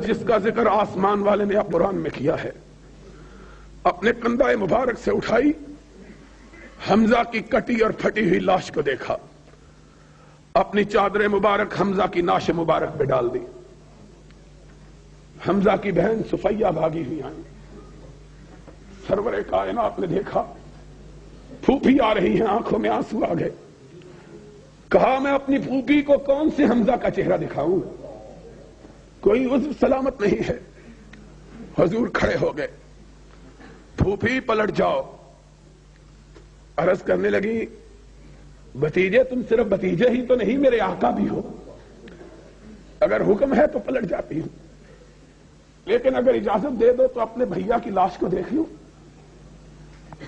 جس کا ذکر آسمان والے نے قرآن میں کیا ہے، اپنے کندھے مبارک سے اٹھائی، حمزہ کی کٹی اور پھٹی ہوئی لاش کو دیکھا، اپنی چادر مبارک حمزہ کی ناش مبارک پہ ڈال دی۔ حمزہ کی بہن صفیہ بھاگی ہوئی آئی، سرور کائنات نے دیکھا پھوپھی آ رہی ہیں، آنکھوں میں آنسو آ گئے۔ کہا میں اپنی پھوپھی کو کون سے حمزہ کا چہرہ دکھاؤں، کوئی عذر سلامت نہیں ہے۔ حضور کھڑے ہو گئے، پھوپھی پلٹ جاؤ۔ عرض کرنے لگی بھتیجے تم صرف بھتیجے ہی تو نہیں، میرے آقا بھی ہو، اگر حکم ہے تو پلٹ جاتی ہوں، لیکن اگر اجازت دے دو تو اپنے بھیا کی لاش کو دیکھ لوں۔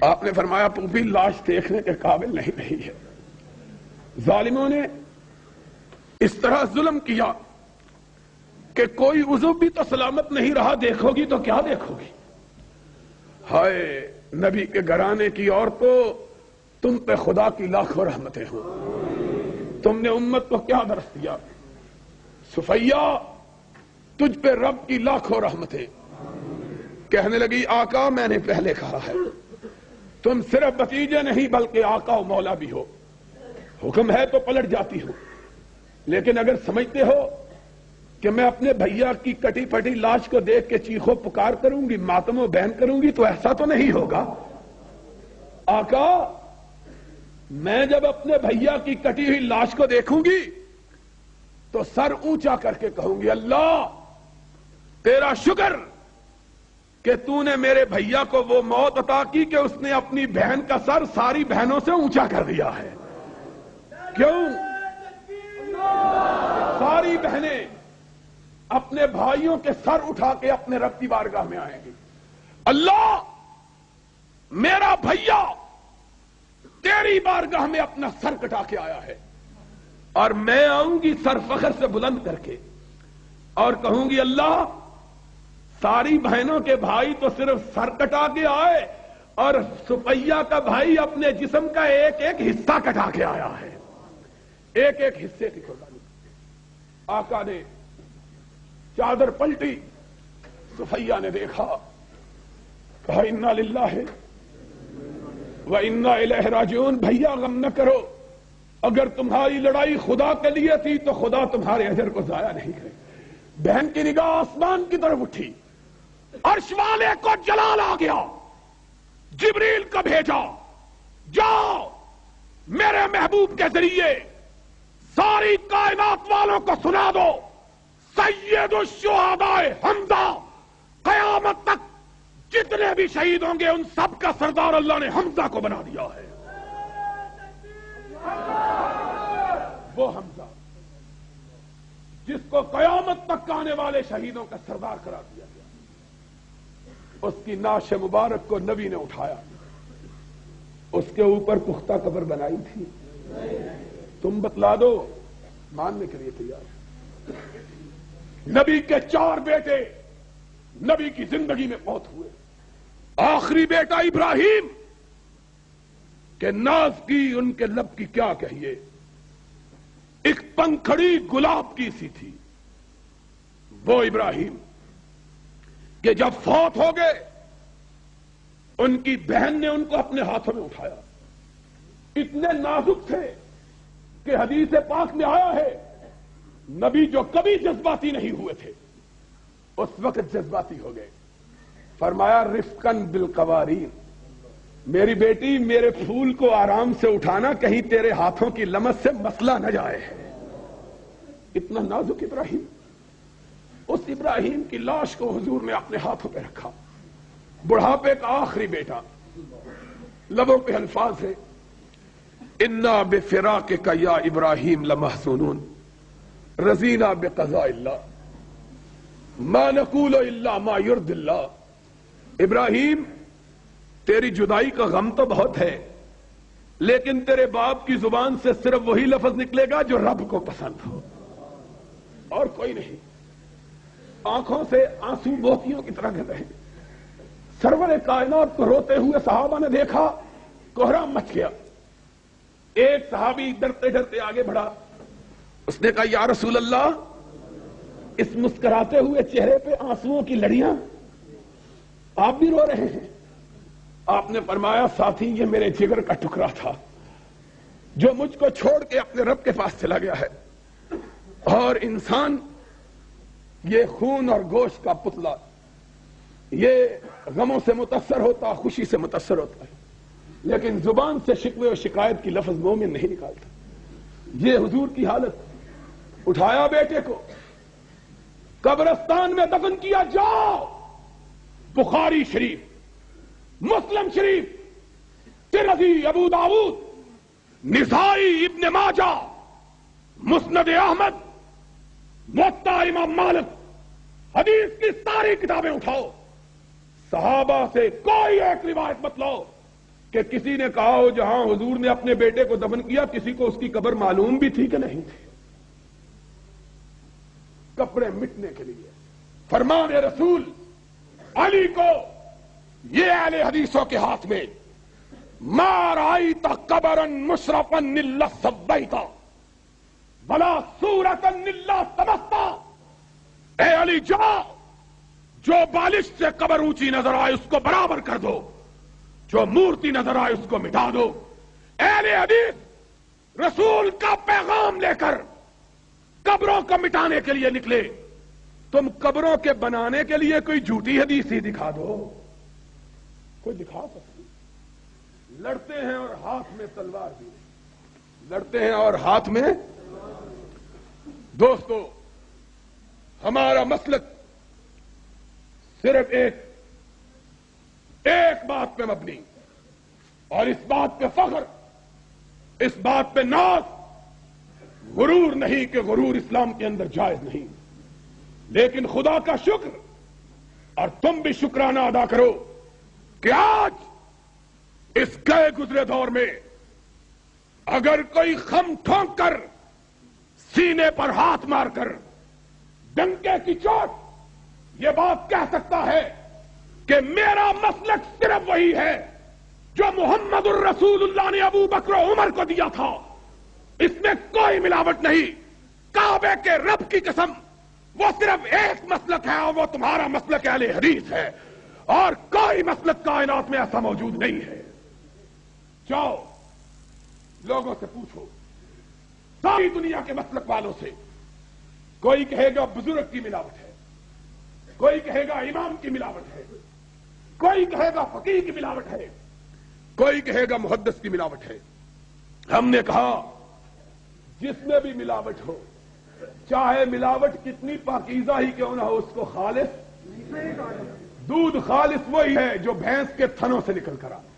آپ نے فرمایا پھوپھی لاش دیکھنے کے قابل نہیں رہی ہے۔ ظالموں نے اس طرح ظلم کیا کہ کوئی عضو بھی تو سلامت نہیں رہا، دیکھو گی تو کیا دیکھو گی؟ ہائے نبی کے گھرانے کی عورتوں، تم پہ خدا کی لاکھوں رحمتیں ہوں، تم نے امت کو کیا درس دیا۔ صفیہ تجھ پہ رب کی لاکھوں رحمتیں۔ کہنے لگی آقا میں نے پہلے کہا ہے تم صرف بھتیجے نہیں بلکہ آقا و مولا بھی ہو، حکم ہے تو پلٹ جاتی ہو، لیکن اگر سمجھتے ہو کہ میں اپنے بھیا کی کٹی پھٹی لاش کو دیکھ کے چیخو پکار کروں گی، ماتم و بہن کروں گی، تو ایسا تو نہیں ہوگا۔ آقا میں جب اپنے بھیا کی کٹی ہوئی لاش کو دیکھوں گی تو سر اونچا کر کے کہوں گی اللہ تیرا شکر کہ تو نے میرے بھیا کو وہ موت عطا کی کہ اس نے اپنی بہن کا سر ساری بہنوں سے اونچا کر دیا ہے۔ کیوں؟ ساری بہنیں اپنے بھائیوں کے سر اٹھا کے اپنے رب کی بارگاہ میں آئیں گی، اللہ میرا بھیا تیری بارگاہ میں اپنا سر کٹا کے آیا ہے، اور میں آؤں گی سر فخر سے بلند کر کے اور کہوں گی اللہ ساری بہنوں کے بھائی تو صرف سر کٹا کے آئے اور صفیہ کا بھائی اپنے جسم کا ایک ایک حصہ کٹا کے آیا ہے، ایک ایک حصے کی قربانی۔ آقا نے چادر پلٹی، صفیہ نے دیکھا، کہا انا للہ و انا الیہ راجعون۔ بھیا غم نہ کرو، اگر تمہاری لڑائی خدا کے لیے تھی تو خدا تمہارے اجر کو ضائع نہیں کرے۔ بہن کی نگاہ آسمان کی طرف اٹھی، عرش والے کو جلال آ گیا، جبریل کو بھیجا، جاؤ میرے محبوب کے ذریعے ساری کائنات والوں کو سنا دو سید الشہداء حمزہ، قیامت تک جتنے بھی شہید ہوں گے ان سب کا سردار اللہ نے حمزہ کو بنا دیا ہے۔ وہ حمزہ جس کو قیامت تک آنے والے شہیدوں کا سردار قرار دیا گیا، اس کی ناش مبارک کو نبی نے اٹھایا، اس کے اوپر پختہ قبر بنائی تھی۔ تم بتلا دو، ماننے کے لیے تیار۔ نبی کے 4 بیٹے نبی کی زندگی میں فوت ہوئے، آخری بیٹا ابراہیم کہ ناز کی ان کے لب کی کیا کہیے، ایک پنکھڑی گلاب کی سی تھی وہ ابراہیم، کہ جب فوت ہو گئے ان کی بہن نے ان کو اپنے ہاتھوں میں اٹھایا، اتنے نازک تھے کہ حدیث پاک میں آیا ہے نبی جو کبھی جذباتی نہیں ہوئے تھے اس وقت جذباتی ہو گئے۔ فرمایا رفقن بالقوارین، میری بیٹی میرے پھول کو آرام سے اٹھانا، کہیں تیرے ہاتھوں کی لمس سے مسئلہ نہ جائے۔ اتنا نازک ابراہیم، اس ابراہیم کی لاش کو حضور نے اپنے ہاتھوں پہ رکھا، بڑھاپے کا آخری بیٹا، لبوں پہ الفاظ ہے انا بفراقک یا ابراہیم لمحزونون رضینا بقضاء اللہ ما نقول الا ما یرضی اللہ۔ ابراہیم تیری جدائی کا غم تو بہت ہے، لیکن تیرے باپ کی زبان سے صرف وہی لفظ نکلے گا جو رب کو پسند ہو، اور کوئی نہیں۔ آنکھوں سے آنسو موتیوں کی طرح گر رہے۔ سرور کائنات کو روتے ہوئے صحابہ نے دیکھا، کوہرام مچ گیا۔ ایک صحابی ڈرتے ڈرتے آگے بڑھا، اس نے کہا یا رسول اللہ اس مسکراتے ہوئے چہرے پہ آنسوؤں کی لڑیاں، آپ بھی رو رہے ہیں۔ آپ نے فرمایا ساتھی یہ میرے جگر کا ٹکڑا تھا جو مجھ کو چھوڑ کے اپنے رب کے پاس چلا گیا ہے، اور انسان یہ خون اور گوشت کا پتلا یہ غموں سے متاثر ہوتا، خوشی سے متاثر ہوتا ہے، لیکن زبان سے شکوے اور شکایت کی لفظ مومن نہیں نکالتا۔ یہ حضور کی حالت، اٹھایا بیٹے کو قبرستان میں دفن کیا، جاؤ بخاری شریف، مسلم شریف، ترمذی، ابو داؤد، نسائی، ابن ماجہ، مسند احمد، موطا امام مالک، حدیث کی ساری کتابیں اٹھاؤ، صحابہ سے کوئی ایک روایت مت لاؤ کہ کسی نے کہا ہو جہاں حضور نے اپنے بیٹے کو دفن کیا کسی کو اس کی قبر معلوم بھی تھی کہ نہیں تھی۔ کپڑے مٹنے کے لیے فرمان رسول علی کو یہ اہل حدیثوں کے ہاتھ میں، ما رأیت قبرا مشرفا الا سویتا ولا صورتا الا طمستا۔ اے علی جاؤ، جو بالش سے قبر اونچی نظر آئے اس کو برابر کر دو، جو مورتی نظر آئے اس کو مٹا دو۔ اہل حدیث رسول کا پیغام لے کر قبروں کو مٹانے کے لیے نکلے، تم قبروں کے بنانے کے لیے کوئی جھوٹی حدیث ہی دکھا دو، کوئی دکھا سکتی؟ لڑتے ہیں اور ہاتھ میں تلوار بھی، لڑتے ہیں اور ہاتھ میں۔ دوستو، ہمارا مسلک صرف ایک بات پہ مبنی، اور اس بات پہ فخر، اس بات پہ ناز، غرور نہیں کہ غرور اسلام کے اندر جائز نہیں، لیکن خدا کا شکر، اور تم بھی شکرانہ ادا کرو کہ آج اس گئے گزرے دور میں اگر کوئی خم ٹھونک کر، سینے پر ہاتھ مار کر، ڈنکے کی چوٹ یہ بات کہہ سکتا ہے کہ میرا مسلک صرف وہی ہے جو محمد الرسول اللہ نے ابو بکر و عمر کو دیا تھا، اس میں کوئی ملاوٹ نہیں، کعبے کے رب کی قسم، وہ صرف ایک مسلک ہے اور وہ تمہارا مسلک اہل حدیث ہے، اور کوئی مسلک کائنات میں ایسا موجود نہیں ہے۔ جاؤ لوگوں سے پوچھو، ساری دنیا کے مسلک والوں سے، کوئی کہے گا بزرگ کی ملاوٹ ہے، کوئی کہے گا امام کی ملاوٹ ہے، کوئی کہے گا فقیہ کی ملاوٹ ہے، کوئی کہے گا محدث کی ملاوٹ ہے۔ ہم نے کہا جس میں بھی ملاوٹ ہو، چاہے ملاوٹ کتنی پاکیزہ ہی کیوں نہ ہو، اس کو خالص، دودھ خالص وہی ہے جو بھینس کے تھنوں سے نکل کر آتا۔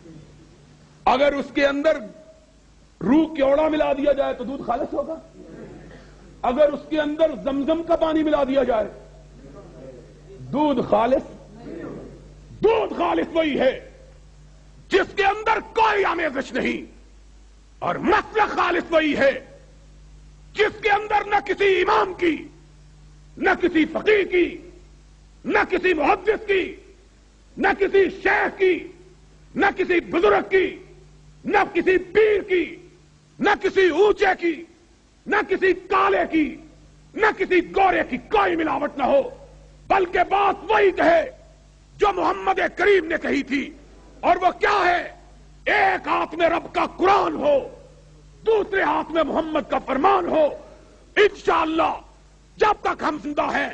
اگر اس کے اندر روح کیوڑا ملا دیا جائے تو دودھ خالص ہوگا؟ اگر اس کے اندر زمزم کا پانی ملا دیا جائے دودھ خالص؟ دودھ خالص وہی ہے جس کے اندر کوئی آمیزش نہیں، اور مسلک خالص وہی ہے جس کے اندر نہ کسی امام کی، نہ کسی فقیہ کی، نہ کسی محدث کی، نہ کسی شیخ کی، نہ کسی بزرگ کی، نہ کسی پیر کی، نہ کسی اونچے کی، نہ کسی کالے کی، نہ کسی گورے کی کوئی ملاوٹ نہ ہو، بلکہ بات وہی کہے جو محمد کریم نے کہی تھی، اور وہ کیا ہے؟ ایک ہاتھ میں رب کا قرآن ہو، دوسرے ہاتھ میں محمد کا فرمان ہو۔ انشاءاللہ جب تک ہم زندہ ہیں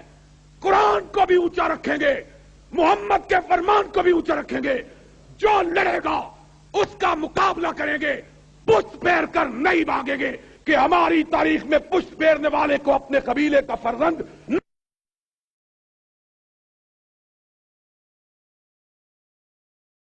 قرآن کو بھی اونچا رکھیں گے، محمد کے فرمان کو بھی اونچا رکھیں گے، جو لڑے گا اس کا مقابلہ کریں گے، پشت پھیر کر نہیں بھاگیں گے کہ ہماری تاریخ میں پشت پھیرنے والے کو اپنے قبیلے کا فرزند